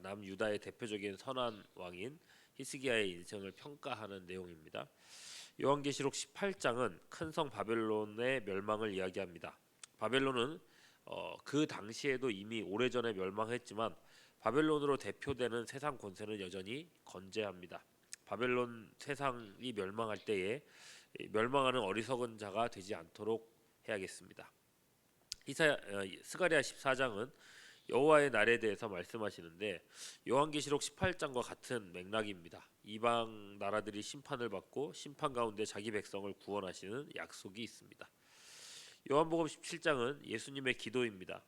남유다의 대표적인 선한 왕인 히스기야의 인생을 평가하는 내용입니다. 요한계시록 18장은 큰 성 바벨론의 멸망을 이야기합니다. 바벨론은 그 당시에도 이미 오래전에 멸망했지만 바벨론으로 대표되는 세상 권세는 여전히 건재합니다. 바벨론 세상이 멸망할 때에 멸망하는 어리석은 자가 되지 않도록 해야겠습니다. 스가랴 14장은 여호와의 날에 대해서 말씀하시는데 요한계시록 18장과 같은 맥락입니다. 이방 나라들이 심판을 받고 심판 가운데 자기 백성을 구원하시는 약속이 있습니다. 요한복음 17장은 예수님의 기도입니다.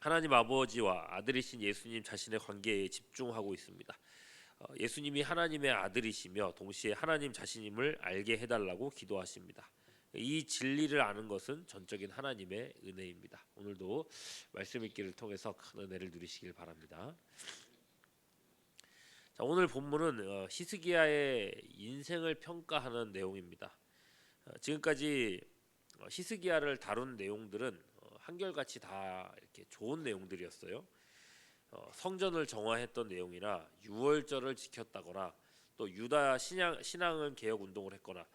하나님 아버지와 아들이신 예수님 자신의 관계에 집중하고 있습니다. 예수님이 하나님의 아들이시며 동시에 하나님 자신임을 알게 해달라고 기도하십니다. 이 진리를 아는 것은 전적인 하나님의 은혜입니다. 오늘도 말씀 읽기를 통해서 큰 은혜를 누리시길 바랍니다. 자, 오늘 본문은 히스기야의 인생을 평가하는 내용입니다. 지금까지 히스기야를 다룬 내용들은 한결같이 다 이렇게 좋은 내용들이었어요. 성전을 정화했던 내용이나 유월절을 지켰다거나 또 유다 신앙은 개혁 운동을 했거나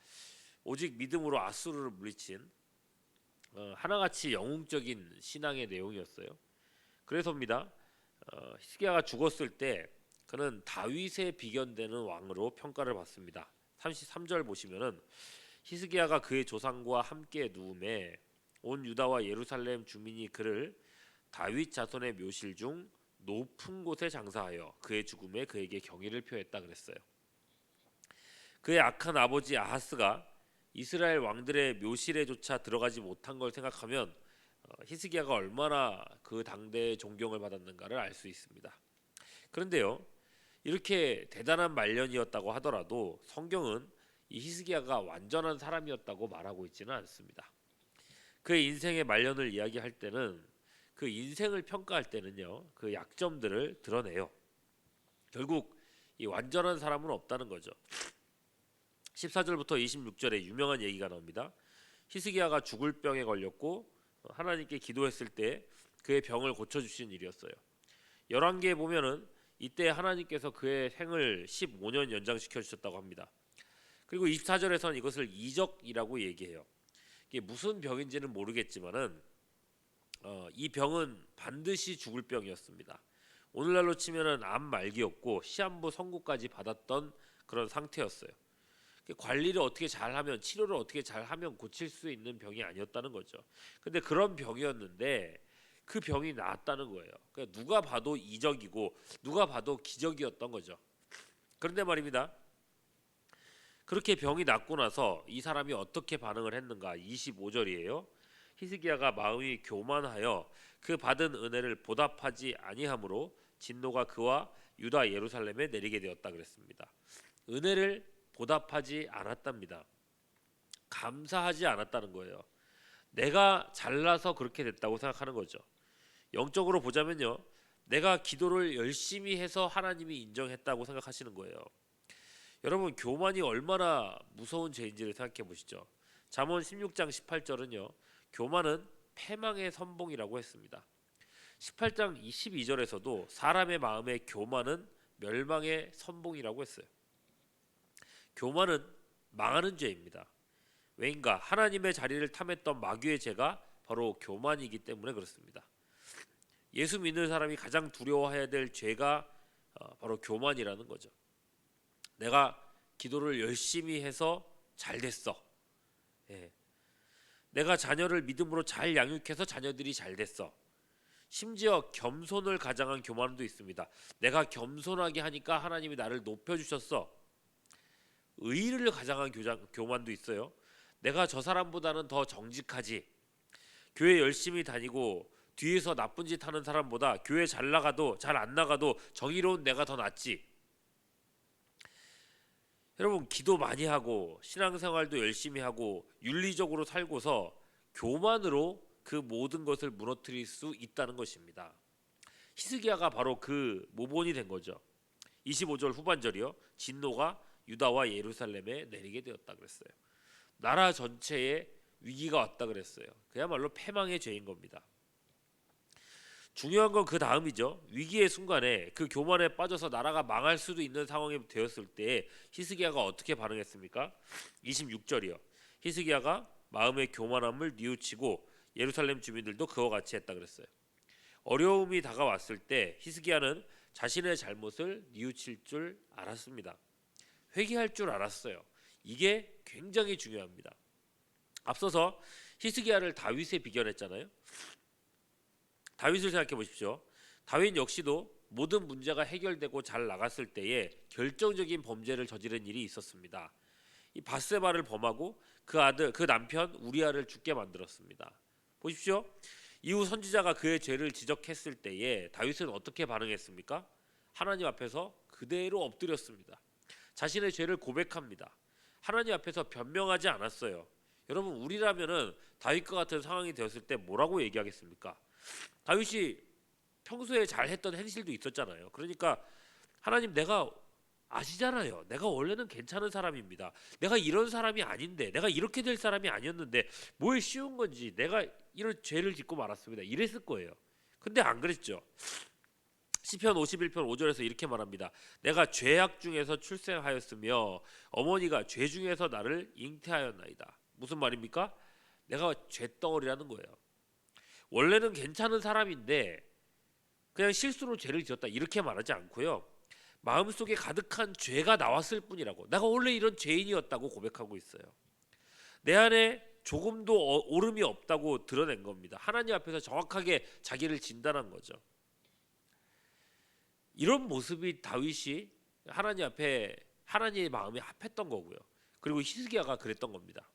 오직 믿음으로 아수르를 물리친 하나같이 영웅적인 신앙의 내용이었어요. 그래서입니다. 히스기야가 죽었을 때 그는 다윗에 비견되는 왕으로 평가를 받습니다. 33절 보시면은 히스기야가 그의 조상과 함께 누움에 온 유다와 예루살렘 주민이 그를 다윗 자손의 묘실 중 높은 곳에 장사하여 그의 죽음에 그에게 경의를 표했다 그랬어요. 그의 악한 아버지 아하스가 이스라엘 왕들의 묘실에조차 들어가지 못한 걸 생각하면 히스기야가 얼마나 그 당대의 존경을 받았는가를 알 수 있습니다. 그런데요, 이렇게 대단한 말년이었다고 하더라도 성경은 이 히스기야가 완전한 사람이었다고 말하고 있지는 않습니다. 그의 인생의 말년을 이야기할 때는 그 인생을 평가할 때는요, 그 약점들을 드러내요. 결국 이 완전한 사람은 없다는 거죠. 14절부터 26절에 유명한 얘기가 나옵니다. 히스기야가 죽을 병에 걸렸고 하나님께 기도했을 때 그의 병을 고쳐주신 일이었어요. 열왕기에 보면은 이때 하나님께서 그의 생을 15년 연장시켜 주셨다고 합니다. 그리고 24절에서는 이것을 이적이라고 얘기해요. 이게 무슨 병인지는 모르겠지만은 이 병은 반드시 죽을 병이었습니다. 오늘날로 치면은 암 말기였고 시한부 선고까지 받았던 그런 상태였어요. 관리를 어떻게 잘하면 치료를 어떻게 잘하면 고칠 수 있는 병이 아니었다는 거죠. 근데 그런 병이었는데 그 병이 나았다는 거예요. 그러니까 누가 봐도 이적이고 누가 봐도 기적이었던 거죠. 그런데 말입니다. 그렇게 병이 낫고 나서 이 사람이 어떻게 반응을 했는가? 25절이에요. 히스기야가 마음이 교만하여 그 받은 은혜를 보답하지 아니하므로 진노가 그와 유다 예루살렘에 내리게 되었다 그랬습니다. 은혜를 보답하지 않았답니다. 감사하지 않았다는 거예요. 내가 잘나서 그렇게 됐다고 생각하는 거죠. 영적으로 보자면요, 내가 기도를 열심히 해서 하나님이 인정했다고 생각하시는 거예요. 여러분, 교만이 얼마나 무서운 죄인지를 생각해 보시죠. 잠언 16장 18절은요, 교만은 패망의 선봉이라고 했습니다. 18장 22절에서도 사람의 마음의 교만은 멸망의 선봉이라고 했어요. 교만은 망하는 죄입니다. 왜인가? 하나님의 자리를 탐했던 마귀의 죄가 바로 교만이기 때문에 그렇습니다. 예수 믿는 사람이 가장 두려워해야 될 죄가 바로 교만이라는 거죠. 내가 기도를 열심히 해서 잘 됐어. 내가 자녀를 믿음으로 잘 양육해서 자녀들이 잘 됐어. 심지어 겸손을 가장한 교만도 있습니다. 내가 겸손하게 하니까 하나님이 나를 높여주셨어. 의의를 가장한 교만도 있어요. 내가 저 사람보다는 더 정직하지. 교회 열심히 다니고 뒤에서 나쁜 짓 하는 사람보다 교회 잘 나가도 잘 안 나가도 정의로운 내가 더 낫지. 여러분, 기도 많이 하고 신앙생활도 열심히 하고 윤리적으로 살고서 교만으로 그 모든 것을 무너뜨릴 수 있다는 것입니다. 히스기야가 바로 그 모본이 된 거죠. 25절 후반절이요. 진노가 유다와 예루살렘에 내리게 되었다 그랬어요. 나라 전체에 위기가 왔다 그랬어요. 그야말로 패망의 죄인 겁니다. 중요한 건 그 다음이죠. 위기의 순간에 그 교만에 빠져서 나라가 망할 수도 있는 상황이 되었을 때 히스기야가 어떻게 반응했습니까? 26절이요. 히스기야가 마음의 교만함을 뉘우치고 예루살렘 주민들도 그와 같이 했다 그랬어요. 어려움이 다가왔을 때 히스기야는 자신의 잘못을 뉘우칠 줄 알았습니다. 회개할 줄 알았어요. 이게 굉장히 중요합니다. 앞서서 히스기야를 다윗에 비견했잖아요. 다윗을 생각해 보십시오. 다윗 역시도 모든 문제가 해결되고 잘 나갔을 때에 결정적인 범죄를 저지른 일이 있었습니다. 이 밧세바를 범하고 그 남편 우리아를 죽게 만들었습니다. 보십시오. 이후 선지자가 그의 죄를 지적했을 때에 다윗은 어떻게 반응했습니까? 하나님 앞에서 그대로 엎드렸습니다. 자신의 죄를 고백합니다. 하나님 앞에서 변명하지 않았어요. 여러분, 우리라면은 다윗과 같은 상황이 되었을 때 뭐라고 얘기하겠습니까? 다윗이 평소에 잘했던 행실도 있었잖아요. 그러니까 하나님, 내가 아시잖아요. 내가 원래는 괜찮은 사람입니다. 내가 이런 사람이 아닌데, 내가 이렇게 될 사람이 아니었는데 뭘 쉬운 건지 내가 이런 죄를 짓고 말았습니다. 이랬을 거예요. 근데 안 그랬죠. 시편 51편 5절에서 이렇게 말합니다. 내가 죄악 중에서 출생하였으며 어머니가 죄 중에서 나를 잉태하였나이다. 무슨 말입니까? 내가 죄덩어리라는 거예요. 원래는 괜찮은 사람인데 그냥 실수로 죄를 지었다 이렇게 말하지 않고요. 마음속에 가득한 죄가 나왔을 뿐이라고, 내가 원래 이런 죄인이었다고 고백하고 있어요. 내 안에 조금도 오름이 없다고 드러낸 겁니다. 하나님 앞에서 정확하게 자기를 진단한 거죠. 이런 모습이 다윗이 하나님 앞에 하나님의 마음에 합했던 거고요. 그리고 히스기야가 그랬던 겁니다.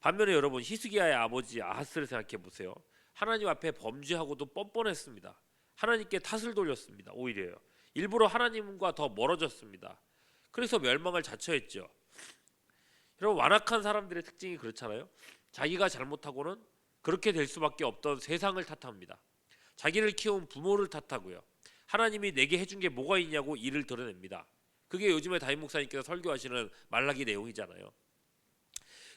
반면에 여러분, 히스기야의 아버지 아하스를 생각해 보세요. 하나님 앞에 범죄하고도 뻔뻔했습니다. 하나님께 탓을 돌렸습니다. 오히려요. 일부러 하나님과 더 멀어졌습니다. 그래서 멸망을 자처했죠. 여러분, 완악한 사람들의 특징이 그렇잖아요. 자기가 잘못하고는 그렇게 될 수밖에 없던 세상을 탓합니다. 자기를 키운 부모를 탓하고요. 하나님이 내게 해준 게 뭐가 있냐고 이를 드러냅니다. 그게 요즘에 다임 목사님께서 설교하시는 말라기 내용이잖아요.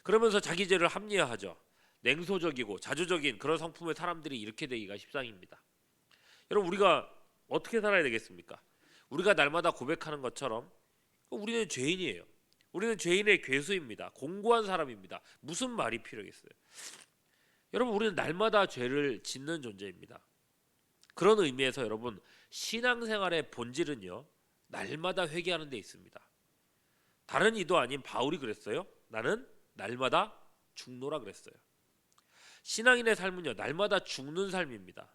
그러면서 자기 죄를 합리화하죠. 냉소적이고 자조적인 그런 성품의 사람들이 이렇게 되기가 십상입니다. 여러분, 우리가 어떻게 살아야 되겠습니까? 우리가 날마다 고백하는 것처럼 우리는 죄인이에요. 우리는 죄인의 괴수입니다. 공고한 사람입니다. 무슨 말이 필요하겠어요? 여러분, 우리는 날마다 죄를 짓는 존재입니다. 그런 의미에서 여러분, 신앙생활의 본질은요, 날마다 회개하는 데 있습니다. 다른 이도 아닌 바울이 그랬어요. 나는 날마다 죽노라 그랬어요. 신앙인의 삶은요, 날마다 죽는 삶입니다.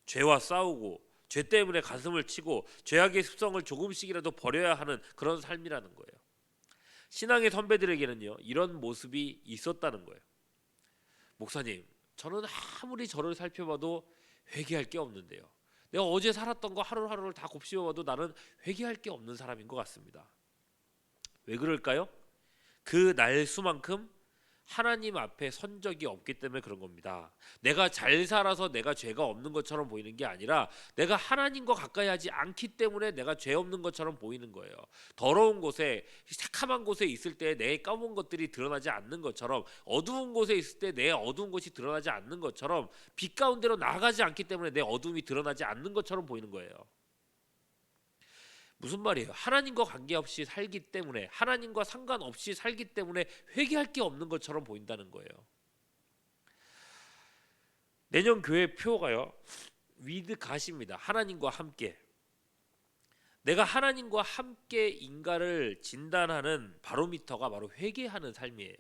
죄와 싸우고 죄 때문에 가슴을 치고 죄악의 습성을 조금씩이라도 버려야 하는 그런 삶이라는 거예요. 신앙의 선배들에게는요, 이런 모습이 있었다는 거예요. 목사님, 저는 아무리 저를 살펴봐도 회개할 게 없는데요. 내가 어제 살았던 거 하루하루를 다 곱씹어봐도 나는 회개할 게 없는 사람인 것 같습니다. 왜 그럴까요? 그 날 수만큼 하나님 앞에 선 적이 없기 때문에 그런 겁니다. 내가 잘 살아서 내가 죄가 없는 것처럼 보이는 게 아니라 내가 하나님과 가까이 하지 않기 때문에 내가 죄 없는 것처럼 보이는 거예요. 더러운 곳에, 새카만 곳에 있을 때 내 까만 것들이 드러나지 않는 것처럼, 어두운 곳에 있을 때 내 어두운 것이 드러나지 않는 것처럼, 빛 가운데로 나아가지 않기 때문에 내 어둠이 드러나지 않는 것처럼 보이는 거예요. 무슨 말이에요? 하나님과 관계없이 살기 때문에, 하나님과 상관없이 살기 때문에 회개할 게 없는 것처럼 보인다는 거예요. 내년 교회 표가요, with God입니다. 하나님과 함께. 내가 하나님과 함께 인가를 진단하는 바로미터가 바로 회개하는 삶이에요.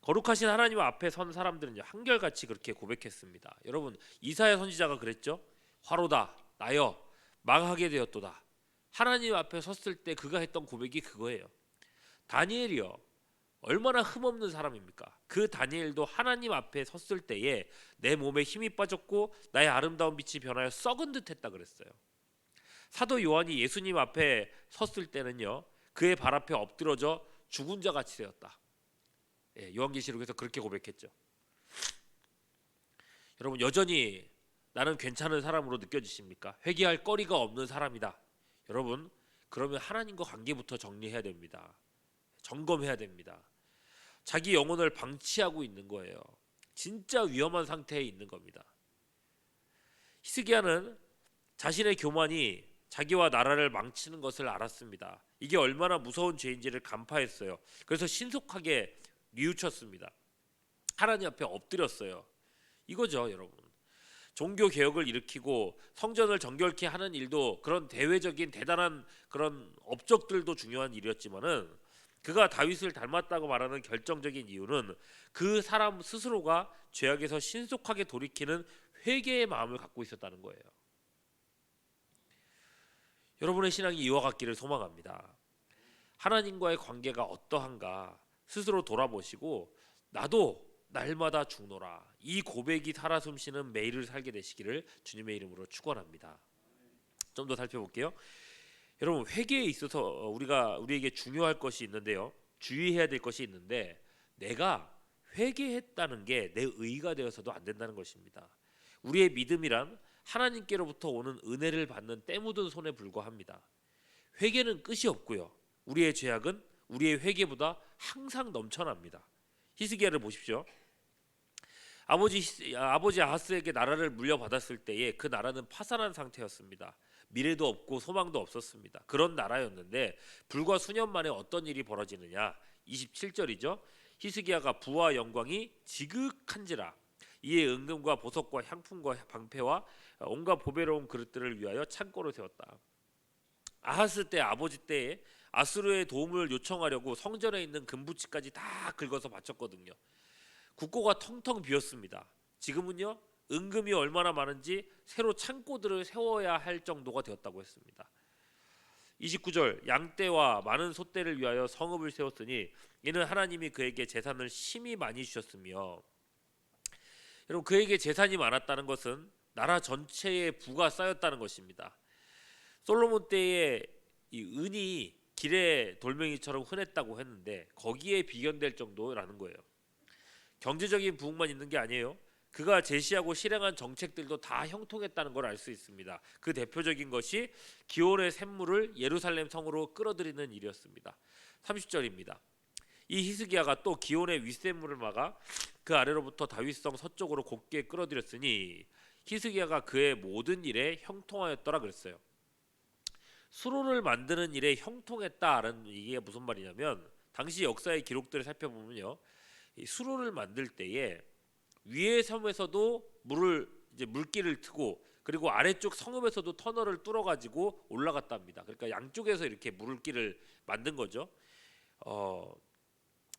거룩하신 하나님 앞에 선 사람들은 한결같이 그렇게 고백했습니다. 여러분, 이사야 선지자가 그랬죠. 화로다 나여 망하게 되었도다. 하나님 앞에 섰을 때 그가 했던 고백이 그거예요. 다니엘이요, 얼마나 흠없는 사람입니까? 그 다니엘도 하나님 앞에 섰을 때에 내 몸에 힘이 빠졌고 나의 아름다운 빛이 변하여 썩은 듯 했다 그랬어요. 사도 요한이 예수님 앞에 섰을 때는요, 그의 발 앞에 엎드러져 죽은 자 같이 되었다. 요한계시록에서 그렇게 고백했죠. 여러분, 여전히 나는 괜찮은 사람으로 느껴지십니까? 회개할 거리가 없는 사람이다. 여러분, 그러면 하나님과 관계부터 정리해야 됩니다. 점검해야 됩니다. 자기 영혼을 방치하고 있는 거예요. 진짜 위험한 상태에 있는 겁니다. 히스기야는 자신의 교만이 자기와 나라를 망치는 것을 알았습니다. 이게 얼마나 무서운 죄인지를 간파했어요. 그래서 신속하게 뉘우쳤습니다. 하나님 앞에 엎드렸어요. 이거죠, 여러분. 종교 개혁을 일으키고 성전을 정결케 하는 일도 그런 대외적인 대단한 그런 업적들도 중요한 일이었지만은 그가 다윗을 닮았다고 말하는 결정적인 이유는 그 사람 스스로가 죄악에서 신속하게 돌이키는 회개의 마음을 갖고 있었다는 거예요. 여러분의 신앙이 이와 같기를 소망합니다. 하나님과의 관계가 어떠한가 스스로 돌아보시고 나도 날마다 죽노라, 이 고백이 살아 숨쉬는 매일을 살게 되시기를 주님의 이름으로 축원합니다. 좀 더 살펴볼게요. 여러분, 회개에 있어서 우리에게 중요할 것이 있는데요, 주의해야 될 것이 있는데, 내가 회개했다는 게 내 의가 되어서도 안 된다는 것입니다. 우리의 믿음이란 하나님께로부터 오는 은혜를 받는 때 묻은 손에 불과합니다. 회개는 끝이 없고요, 우리의 죄악은 우리의 회개보다 항상 넘쳐납니다. 히스기야를 보십시오. 아버지 아하스에게 나라를 물려받았을 때에 그 나라는 파산한 상태였습니다. 미래도 없고 소망도 없었습니다. 그런 나라였는데 불과 수년 만에 어떤 일이 벌어지느냐. 27절이죠. 히스기야가 부와 영광이 지극한지라 이에 은금과 보석과 향품과 방패와 온갖 보배로운 그릇들을 위하여 창고를 세웠다. 아하스 때 아버지 때에 아수르의 도움을 요청하려고 성전에 있는 금부치까지 다 긁어서 바쳤거든요. 국고가 텅텅 비었습니다. 지금은요, 은금이 얼마나 많은지 새로 창고들을 세워야 할 정도가 되었다고 했습니다. 29절, 양떼와 많은 소떼를 위하여 성읍을 세웠으니 이는 하나님이 그에게 재산을 심히 많이 주셨으며, 여러분, 그에게 재산이 많았다는 것은 나라 전체에 부가 쌓였다는 것입니다. 솔로몬 때에 이 은이 길의 돌멩이처럼 흔했다고 했는데 거기에 비견될 정도라는 거예요. 경제적인 부흥만 있는 게 아니에요. 그가 제시하고 실행한 정책들도 다 형통했다는 걸 알 수 있습니다. 그 대표적인 것이 기온의 샘물을 예루살렘 성으로 끌어들이는 일이었습니다. 30절입니다. 이 히스기야가 또 기온의 윗샘물을 막아 그 아래로부터 다윗성 서쪽으로 곱게 끌어들였으니 히스기야가 그의 모든 일에 형통하였더라 그랬어요. 수로를 만드는 일에 형통했다라는 이게 무슨 말이냐면, 당시 역사의 기록들을 살펴보면요, 이 수로를 만들 때에 위의 섬에서도 물길을 트고 그리고 아래쪽 성읍에서도 터널을 뚫어 가지고 올라갔답니다. 그러니까 양쪽에서 이렇게 물길을 만든 거죠.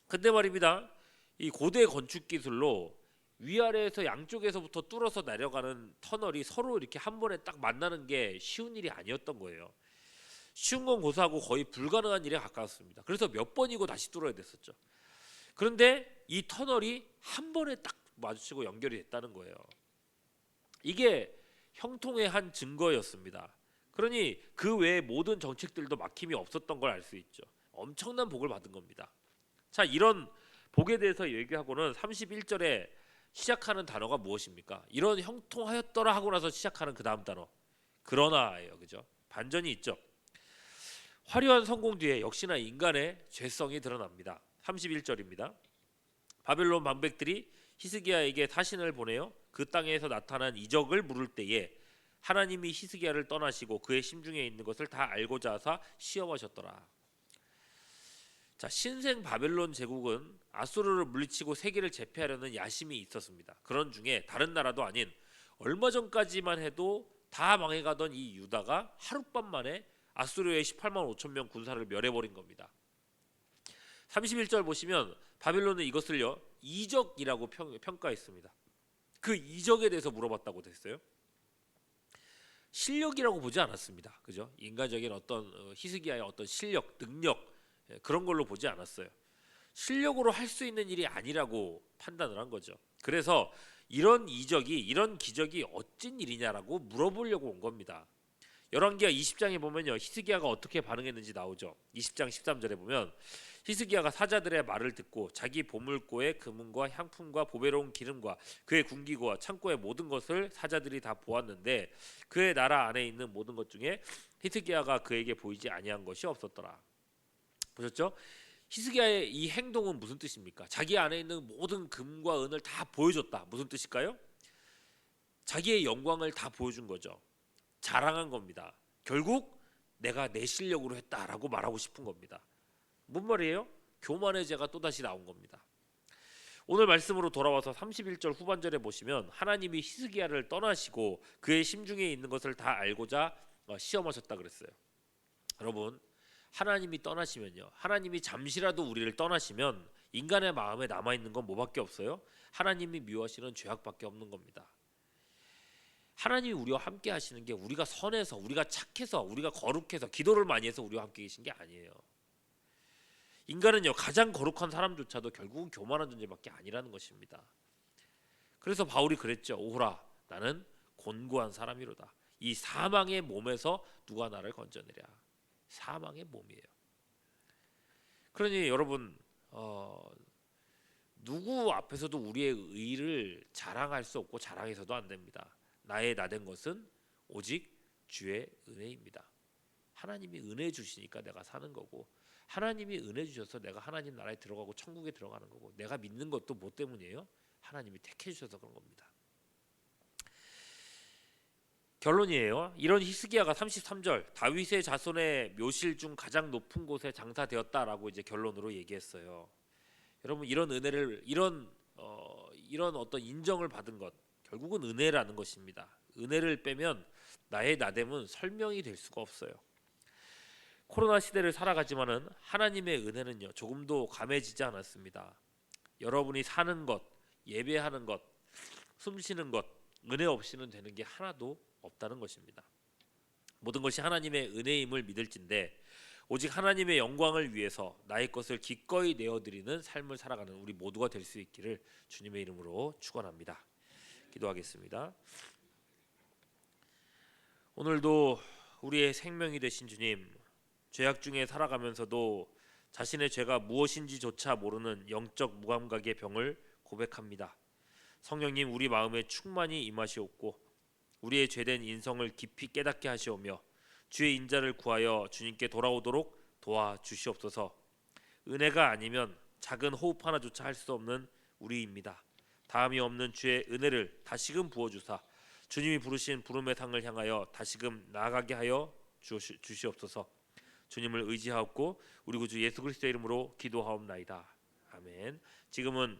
근데 말입니다, 이 고대 건축 기술로 위아래에서 양쪽에서부터 뚫어서 내려가는 터널이 서로 이렇게 한 번에 딱 만나는 게 쉬운 일이 아니었던 거예요. 쉬운 건 고사하고 거의 불가능한 일에 가까웠습니다. 그래서 몇 번이고 다시 뚫어야 됐었죠. 그런데 이 터널이 한 번에 딱 마주치고 연결이 됐다는 거예요. 이게 형통의 한 증거였습니다. 그러니 그 외에 모든 정책들도 막힘이 없었던 걸 알 수 있죠. 엄청난 복을 받은 겁니다. 자, 이런 복에 대해서 얘기하고는 31절에 시작하는 단어가 무엇입니까? 이런 형통하였더라 하고 나서 시작하는 그 다음 단어, 그러나예요. 그죠? 반전이 있죠. 화려한 성공 뒤에 역시나 인간의 죄성이 드러납니다. 31절입니다. 바벨론 방백들이 히스기야에게 사신을 보내어 그 땅에서 나타난 이적을 물을 때에 하나님이 히스기야를 떠나시고 그의 심중에 있는 것을 다 알고자 하사 시험하셨더라. 자, 신생 바벨론 제국은 아수르를 물리치고 세계를 제패하려는 야심이 있었습니다. 그런 중에 다른 나라도 아닌 얼마 전까지만 해도 다 망해가던 이 유다가 하룻밤 만에 아수르의 18만 5천 명 군사를 멸해버린 겁니다. 31절 보시면 바벨론은 이것을요, 이적이라고 평가했습니다. 그 이적에 대해서 물어봤다고 됐어요. 실력이라고 보지 않았습니다. 그죠? 인간적인 어떤 히스기야의 어떤 실력, 능력, 그런 걸로 보지 않았어요. 실력으로 할 수 있는 일이 아니라고 판단을 한 거죠. 그래서 이런 기적이 어찐 일이냐라고 물어보려고 온 겁니다. 열왕기하 20장에 보면요, 히스기야가 어떻게 반응했는지 나오죠. 20장 13절에 보면 히스기야가 사자들의 말을 듣고 자기 보물고의 금은과 향품과 보배로운 기름과 그의 군기구와 창고의 모든 것을 사자들이 다 보았는데 그의 나라 안에 있는 모든 것 중에 히스기야가 그에게 보이지 아니한 것이 없었더라. 보셨죠? 히스기야의 이 행동은 무슨 뜻입니까? 자기 안에 있는 모든 금과 은을 다 보여줬다. 무슨 뜻일까요? 자기의 영광을 다 보여준 거죠. 자랑한 겁니다. 결국 내가 내 실력으로 했다라고 말하고 싶은 겁니다. 뭔 말이에요? 교만의 죄가 또다시 나온 겁니다. 오늘 말씀으로 돌아와서 31절 후반절에 보시면 하나님이 히스기야를 떠나시고 그의 심중에 있는 것을 다 알고자 시험하셨다 그랬어요. 여러분, 하나님이 떠나시면요, 하나님이 잠시라도 우리를 떠나시면 인간의 마음에 남아있는 건 뭐밖에 없어요? 하나님이 미워하시는 죄악밖에 없는 겁니다. 하나님이 우리와 함께 하시는 게 우리가 선해서, 우리가 착해서, 우리가 거룩해서, 기도를 많이 해서 우리와 함께 계신 게 아니에요. 인간은요, 가장 거룩한 사람조차도 결국은 교만한 존재밖에 아니라는 것입니다. 그래서 바울이 그랬죠. 오호라, 나는 곤고한 사람이로다. 이 사망의 몸에서 누가 나를 건져내랴. 사망의 몸이에요. 그러니 여러분, 누구 앞에서도 우리의 의를 자랑할 수 없고 자랑해서도 안 됩니다. 나의 나된 것은 오직 주의 은혜입니다. 하나님이 은혜 주시니까 내가 사는 거고, 하나님이 은혜 주셔서 내가 하나님 나라에 들어가고 천국에 들어가는 거고, 내가 믿는 것도 뭐 때문이에요? 하나님이 택해 주셔서 그런 겁니다. 결론이에요. 이런 히스기야가 33절 다윗의 자손의 묘실 중 가장 높은 곳에 장사되었다라고 이제 결론으로 얘기했어요. 여러분, 이런 은혜를 이런 어떤 인정을 받은 것, 결국은 은혜라는 것입니다. 은혜를 빼면 나의 나됨은 설명이 될 수가 없어요. 코로나 시대를 살아가지만은 하나님의 은혜는요, 조금도 감해지지 않았습니다. 여러분이 사는 것, 예배하는 것, 숨쉬는 것, 은혜 없이는 되는 게 하나도 없다는 것입니다. 모든 것이 하나님의 은혜임을 믿을진데 오직 하나님의 영광을 위해서 나의 것을 기꺼이 내어드리는 삶을 살아가는 우리 모두가 될 수 있기를 주님의 이름으로 축원합니다. 기도하겠습니다. 오늘도 우리의 생명이 되신 주님, 죄악 중에 살아가면서도 자신의 죄가 무엇인지조차 모르는 영적 무감각의 병을 고백합니다. 성령님, 우리 마음에 충만히 임하시옵고 우리의 죄된 인성을 깊이 깨닫게 하시오며 주의 인자를 구하여 주님께 돌아오도록 도와주시옵소서. 은혜가 아니면 작은 호흡 하나조차 할 수 없는 우리입니다. 다함이 없는 주의 은혜를 다시금 부어주사 주님이 부르신 부름의 상을 향하여 다시금 나아가게 하여 주시옵소서. 주님을 의지하옵고 우리 구주 예수 그리스도의 이름으로 기도하옵나이다. 아멘. 지금은